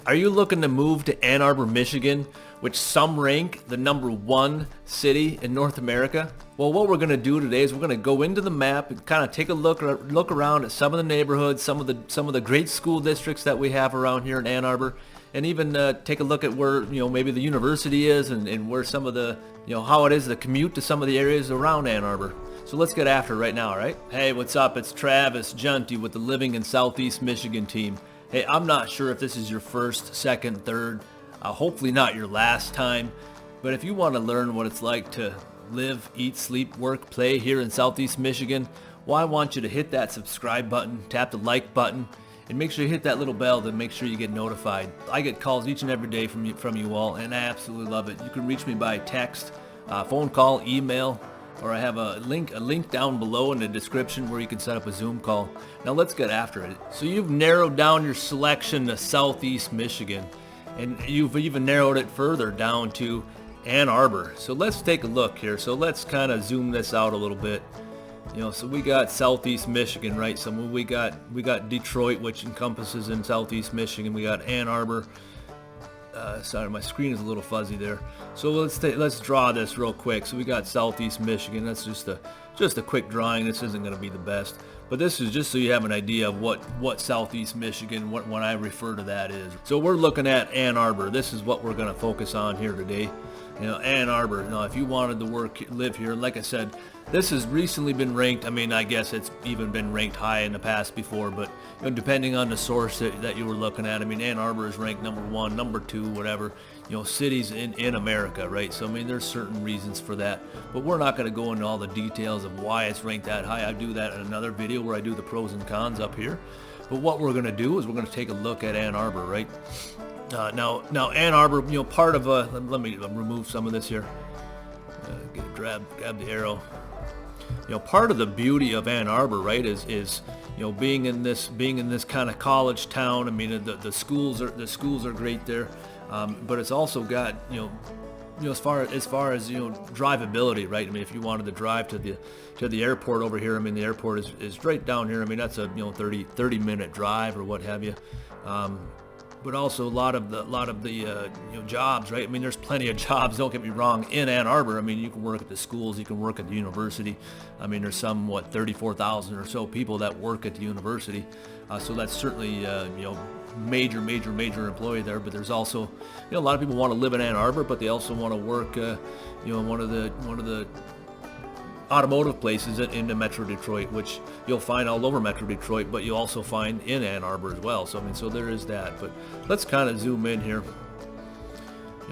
Are you looking to move to Ann Arbor, Michigan, which some rank the #1 city in North America? Well, what we're going to do today is we're going to go into the map and kind of take a look around at some of the neighborhoods, some of the great school districts that we have around here in Ann Arbor, and even take a look at where maybe the university is and where some of the how it is the commute to some of the areas around Ann Arbor. So let's get after it right now, all right? Hey, what's up? It's Travis Juntti with the Living in Southeast Michigan team. Hey, I'm not sure if this is your first, second, third, hopefully not your last time, but if you want to learn what it's like to live, eat, sleep, work, play here in Southeast Michigan, well, I want you to hit that subscribe button, tap the like button, and make sure you hit that little bell to make sure you get notified. I get calls each and every day from you all, and I absolutely love it. You can reach me by text, phone call, email, or I have a link down below in the description where you can set up a Zoom call. Now let's get after it. So you've narrowed down your selection to Southeast Michigan, and you've even narrowed it further down to Ann Arbor. So let's take a look here. So let's kind of zoom this out a little bit. So we got Southeast Michigan, right? So we got Detroit, which encompasses in Southeast Michigan. We got Ann Arbor. Sorry, my screen is a little fuzzy there. So let's draw this real quick. So we got Southeast Michigan. That's just a quick drawing. This isn't going to be the best, but this is just so you have an idea of what Southeast Michigan, when I refer to that is. So we're looking at Ann Arbor. This is what we're going to focus on here today. Ann Arbor. Now, if you wanted to live here, like I said, this has recently been ranked. I mean, I guess it's even been ranked high in the past before, but depending on the source that you were looking at, I mean, Ann Arbor is ranked #1, #2, whatever, cities in America, right? So, I mean, there's certain reasons for that, but we're not going to go into all the details of why it's ranked that high. I do that in another video where I do the pros and cons up here. But what we're going to do is we're going to take a look at Ann Arbor, right? Now Ann Arbor, part of let me remove some of this here. Grab the arrow. Part of the beauty of Ann Arbor, right, is being in this kind of college town. I mean, the schools are great there, but it's also got as far as drivability, right? I mean, if you wanted to drive to the airport over here, I mean, the airport is right down here. I mean, that's a 30-minute drive or what have you. But also a lot of the jobs, right? I mean, there's plenty of jobs, don't get me wrong, in Ann Arbor. I mean, you can work at the schools, you can work at the university. I mean, there's some 34,000 or so people that work at the university. So that's certainly major employee there. But there's also a lot of people want to live in Ann Arbor, but they also want to work in one of the automotive places in the Metro Detroit, which you'll find all over Metro Detroit, but you'll also find in Ann Arbor as well. So I mean, so there is that. But let's kind of zoom in here.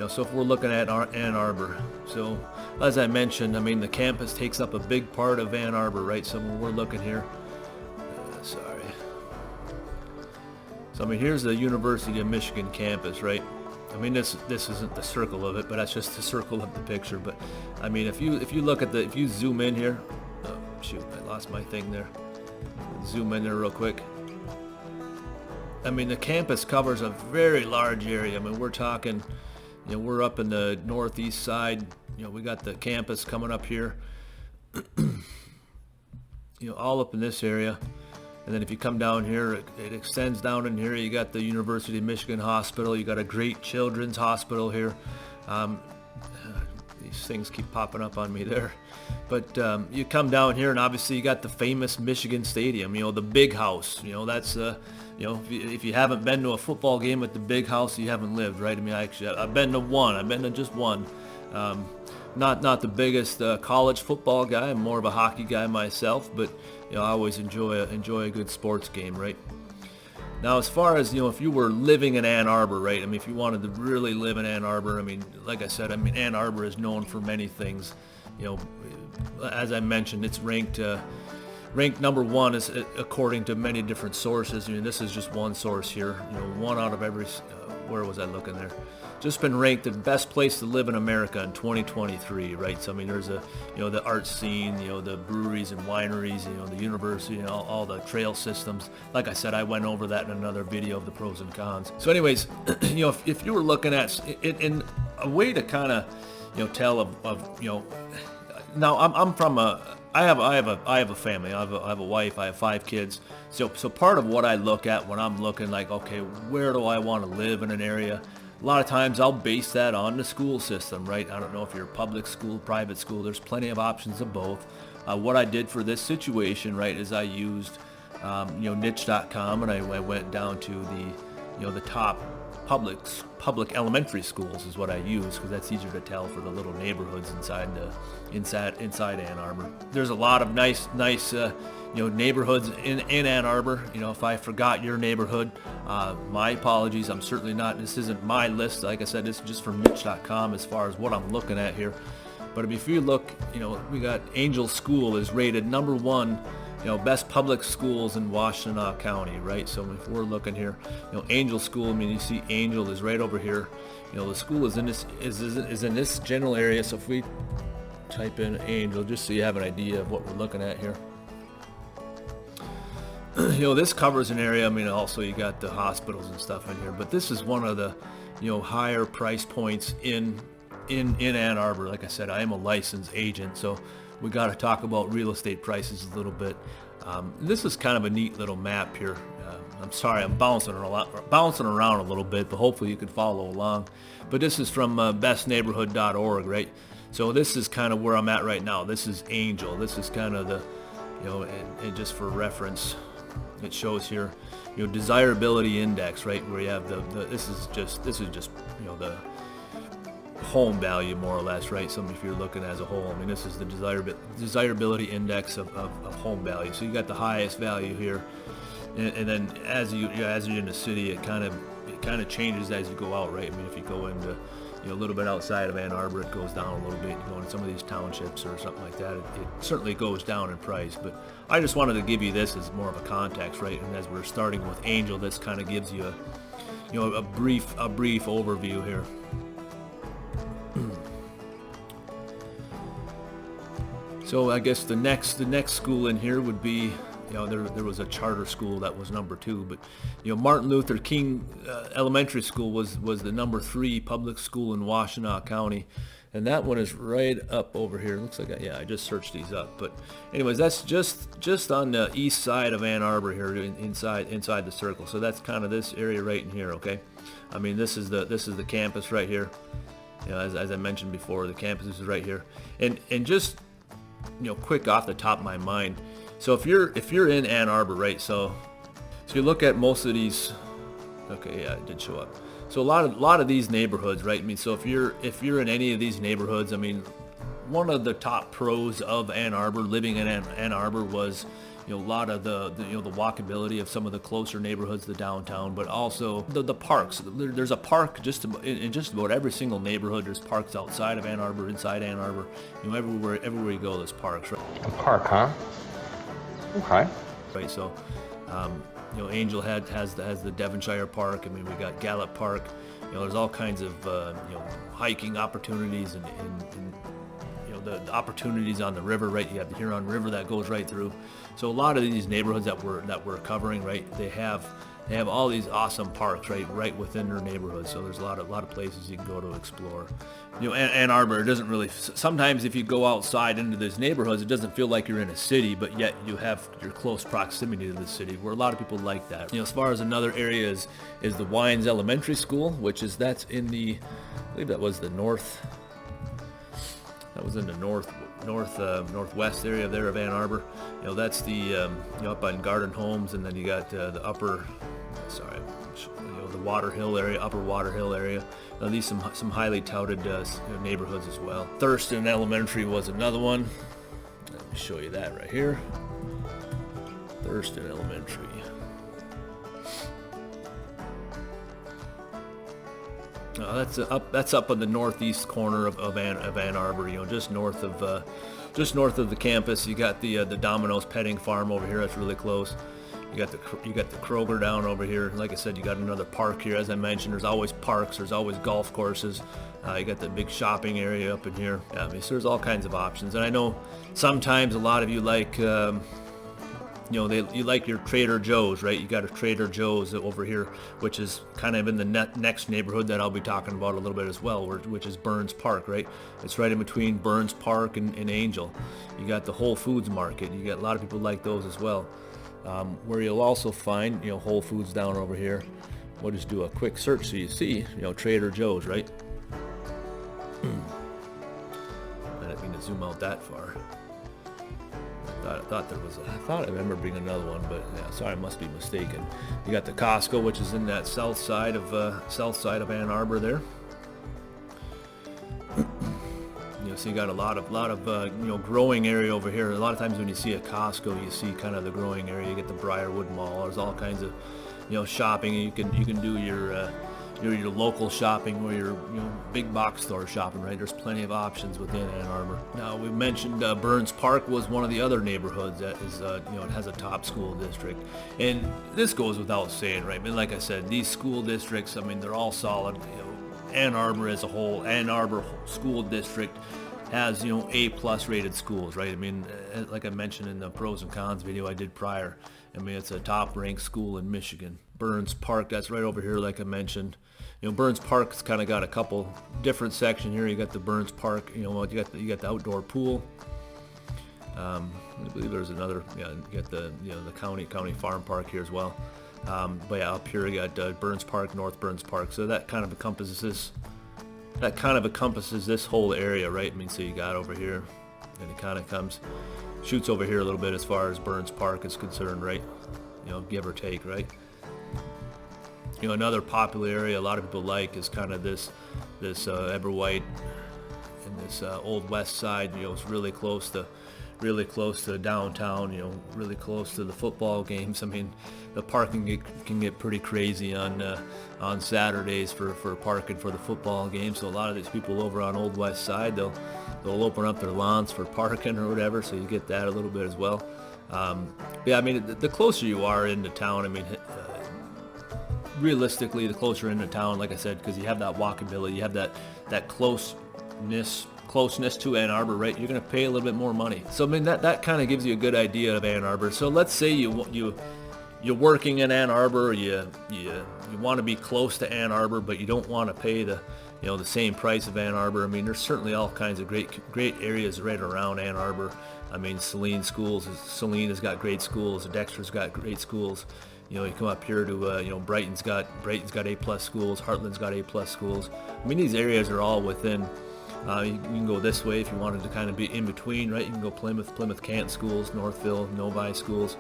So if we're looking at Ann Arbor, so as I mentioned, I mean, the campus takes up a big part of Ann Arbor, right? So when we're looking here, sorry. So I mean, here's the University of Michigan campus, right? I mean, this isn't the circle of it, but that's just the circle of the picture. But I mean, if you look at if you zoom in here, oh shoot, I lost my thing there. Zoom in there real quick. I mean, the campus covers a very large area. I mean, we're talking, we're up in the northeast side. We got the campus coming up here. All up in this area. And then if you come down here, it extends down in here. You got the University of Michigan Hospital. You got a great children's hospital here. These things keep popping up on me there. But you come down here, and obviously you got the famous Michigan Stadium. The Big House. That's if you haven't been to a football game at the Big House, you haven't lived, right? I mean, I've been to one. I've been to just one. Not the biggest college football guy. I'm more of a hockey guy myself, but I always enjoy a good sports game, right? Now, as far as if you were living in Ann Arbor, right? I mean, if you wanted to really live in Ann Arbor, I mean, like I said, I mean, Ann Arbor is known for many things. As I mentioned, it's ranked #1 is according to many different sources. I mean, this is just one source here. One out of every. Where was I looking there? Just been ranked the best place to live in America in 2023, right? So I mean, there's the art scene, the breweries and wineries, the university, all the trail systems. Like I said, I went over that in another video of the pros and cons. So anyways, if you were looking at it in a way to kind of tell of now I'm from I have a family. I have a wife. I have 5 kids. So part of what I look at when I'm looking like, okay, where do I want to live in an area? A lot of times I'll base that on the school system, right? I don't know if you're public school, private school. There's plenty of options of both. What I did for this situation, right, is I used, niche.com, and I went down to the top public elementary schools is what I use, because that's easier to tell for the little neighborhoods inside Ann Arbor. There's a lot of nice neighborhoods in Ann Arbor. If I forgot your neighborhood, my apologies. I'm certainly not. This isn't my list. Like I said, this is just from niche.com as far as what I'm looking at here. But if you look, we got Angel School is rated number 1. Best public schools in Washtenaw County, right? So if we're looking here, Angel School, I mean, you see Angel is right over here. The school is in this general area. So if we type in Angel, just so you have an idea of what we're looking at here. This covers an area. I mean, also you got the hospitals and stuff in here, but this is one of the, higher price points in Ann Arbor. Like I said, I am a licensed agent, so we got to talk about real estate prices a little bit. This is kind of a neat little map here. I'm sorry, I'm bouncing around a little bit, but hopefully you can follow along. But this is from bestneighborhood.org, right? So this is kind of where I'm at right now. This is Angel. This is kind of the, and just for reference, it shows here, desirability index, right? Where you have this is just the home value, more or less, right? So if you're looking as a whole, I mean, this is the desirability index of home value. So you got the highest value here, and then as you're in the city, it kind of changes as you go out, right? I mean, if you go into a little bit outside of Ann Arbor, it goes down a little bit. You go into some of these townships or something like that, it certainly goes down in price. But I just wanted to give you this as more of a context, right? And as we're starting with Angel, this kind of gives you a brief overview here. So I guess the next school in here would be, there was a charter school that was number 2, but Martin Luther King Elementary School was the number 3 public school in Washtenaw County, and that one is right up over here. It looks like I just searched these up, but anyways, that's just on the east side of Ann Arbor here, inside the circle. So that's kind of this area right in here. Okay, I mean, this is the campus right here. As I mentioned before, the campus is right here, and just quick off the top of my mind. So if you're in Ann Arbor, right? So you look at most of these. Okay, yeah, it did show up. So a lot of these neighborhoods, right? I mean, so if you're in any of these neighborhoods, I mean, one of the top pros of Ann Arbor, living in Ann Arbor, was a lot of the walkability of some of the closer neighborhoods, the downtown, but also the parks. There's a park in just about every single neighborhood. There's parks outside of Ann Arbor, inside Ann Arbor. Everywhere you go, there's parks. Right? A park, huh? Okay. Right. So, Angel has the Devonshire Park. I mean, we got Gallup Park. There's all kinds of hiking opportunities and the opportunities on the river, right? You have the Huron River that goes right through. So a lot of these neighborhoods that we're covering, right? They have all these awesome parks, right within their neighborhood. So there's a lot of places you can go to explore. Ann Arbor, it doesn't really. Sometimes if you go outside into these neighborhoods, it doesn't feel like you're in a city, but yet you have your close proximity to the city, where a lot of people like that. As far as another area is the Wines Elementary School, that's in I believe that was the north. That was in the northwest area there of Ann Arbor. That's the up on Garden Homes, and then you got the upper, the Water Hill area, upper Water Hill area. Now these some highly touted neighborhoods as well. Thurston Elementary was another one. Let me show you that right here. Thurston Elementary. That's up on the northeast corner of Ann Arbor. Just north of the campus. You got the Domino's Petting Farm over here. That's really close. You got the Kroger down over here. Like I said, you got another park here. As I mentioned, there's always parks. There's always golf courses. You got the big shopping area up in here. Yeah, I mean, so there's all kinds of options. And I know sometimes a lot of you like you know, you like your Trader Joe's, right? You got a Trader Joe's over here, which is kind of in the next neighborhood that I'll be talking about a little bit as well, which is Burns Park, right? It's right in between Burns Park and Angel. You got the Whole Foods market. You got a lot of people like those as well. Where you'll also find, you know, Whole Foods down over here. We'll just do a quick search so you see, you know, Trader Joe's, right? I didn't mean to zoom out that far. I thought I remember being another one, but yeah, sorry, I must be mistaken. You got the Costco, which is in that south side of Ann Arbor there. You know, so you got a lot of you know, growing area over here. A lot of times when you see a Costco, you see kind of the growing area. You get the Briarwood Mall. There's all kinds of, you know, shopping. You can do your local shopping or your, you know, big box store shopping, right? There's plenty of options within Ann Arbor. Now, we mentioned Burns Park was one of the other neighborhoods that is, you know, it has a top school district. And this goes without saying, right? I mean, like I said, these school districts, I mean, they're all solid. You know, Ann Arbor as a whole, Ann Arbor School District has, you know, A+ rated schools, right? I mean, like I mentioned in the pros and cons video I did prior, I mean, it's a top ranked school in Michigan. Burns Park, that's right over here, like I mentioned. You know, Burns Park's kind of got a couple different sections here. You got the Burns Park, you know, you got the outdoor pool. I believe there's another, yeah, you got the, you know, the county farm park here as well. But yeah, up here you got Burns Park, North Burns Park. So that kind of encompasses this whole area, right? I mean, so you got over here, and it kind of shoots over here a little bit as far as Burns Park is concerned, right? You know, give or take, right? You know, another popular area a lot of people like is kind of this Eberwhite and this Old West Side. You know, it's really close to downtown. You know, really close to the football games. I mean, the parking can get pretty crazy on Saturdays for parking for the football games. So a lot of these people over on Old West Side, they'll open up their lawns for parking or whatever. So you get that a little bit as well. Yeah, I mean, the closer you are into town, I mean. Realistically, the closer into town, like I said, because you have that walkability, you have that closeness to Ann Arbor, right? You're going to pay a little bit more money. So I mean, that kind of gives you a good idea of Ann Arbor. So let's say you're working in Ann Arbor, you want to be close to Ann Arbor, but you don't want to pay the same price of Ann Arbor. I mean, there's certainly all kinds of great areas right around Ann Arbor. I mean, Saline has got great schools. Dexter's got great schools. You know, you come up here to, you know, Brighton's got A+ schools. Heartland's got A+ schools. I mean, these areas are all within. You can go this way if you wanted to kind of be in between, right? You can go Plymouth Canton schools, Northville, Novi schools.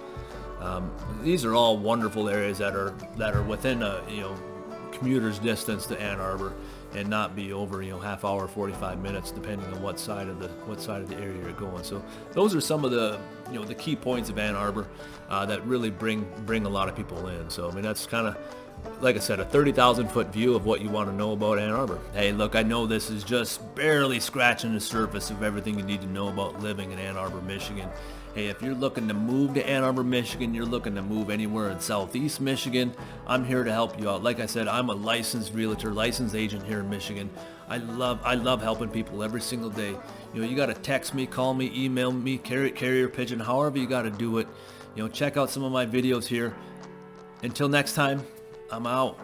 These are all wonderful areas that are within a, you know, commuter's distance to Ann Arbor, and not be over, you know, half hour, 45 minutes, depending on what side of the area you're going. So those are some of the, you know, the key points of Ann Arbor that really bring a lot of people in. So I mean, that's kind of, like I said, a 30,000 foot view of what you want to know about Ann Arbor. Hey, look, I know this is just barely scratching the surface of everything you need to know about living in Ann Arbor, Michigan. Hey, if you're looking to move to Ann Arbor, Michigan, you're looking to move anywhere in Southeast Michigan, I'm here to help you out. Like I said, I'm a licensed realtor, licensed agent here in Michigan. I love helping people every single day. You know, you got to text me, call me, email me, carrier pigeon, however you got to do it. You know, check out some of my videos here. Until next time, I'm out.